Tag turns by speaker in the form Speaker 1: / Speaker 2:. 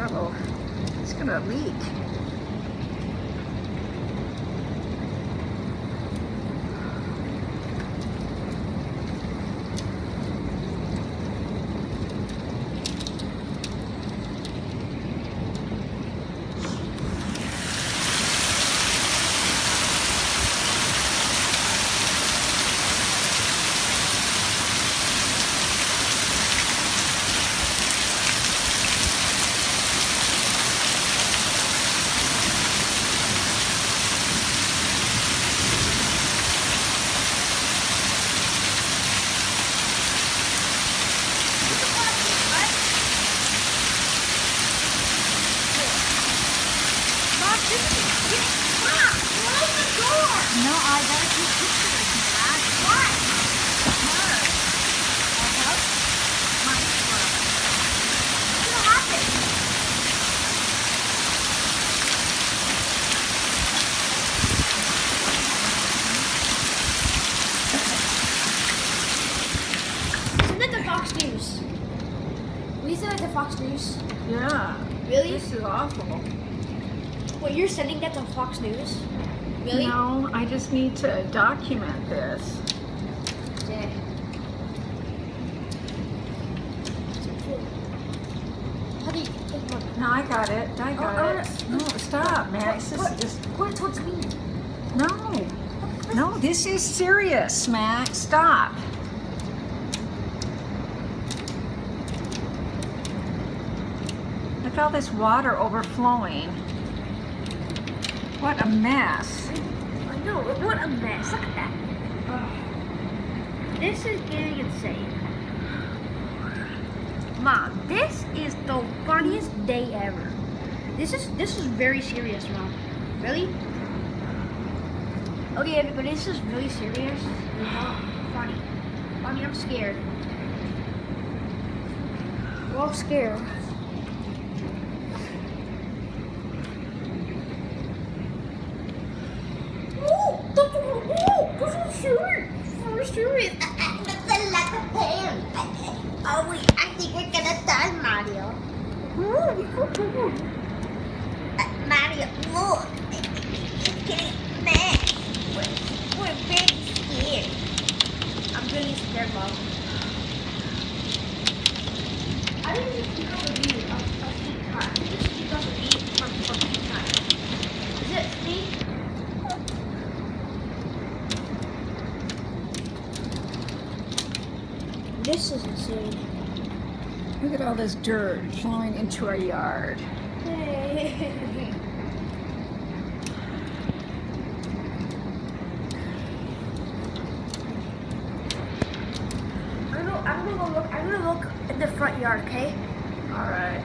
Speaker 1: Uh-oh, it's gonna leak. No, I gotta keep pictures, Matt. Why? Because.
Speaker 2: What's gonna happen? Isn't that the Fox News? We said that the Fox News.
Speaker 1: Yeah.
Speaker 2: Really?
Speaker 1: This is awful.
Speaker 2: Wait, you're sending that to Fox News? Really?
Speaker 1: No, I just need to document this.
Speaker 2: Yeah. How do you?
Speaker 1: No, I got it. I got it. No, stop, Max. This is just...
Speaker 2: Point towards me.
Speaker 1: No. No, this is serious, Max. Stop. Look at all this water overflowing. What a mess.
Speaker 2: I know. What a mess. Look at that. This is getting insane. Mom, this is the funniest day ever. This is very serious, Mom. Really? Okay, everybody, this is really serious. It's not funny. Mommy, I'm scared. We're all scared. Serious.
Speaker 3: That's a lot of pain. Oh, I think we're gonna die, Mario. Mario, look. It's getting mad. We're very scared.
Speaker 2: I'm really scared, Mom. I didn't even speak over you of peak time. I just speak over you from peak time. Is it me? This is insane.
Speaker 1: Look at all this dirt flowing into our yard.
Speaker 2: Hey. I'm gonna go look. I'm gonna look in the front yard, okay?
Speaker 1: All right.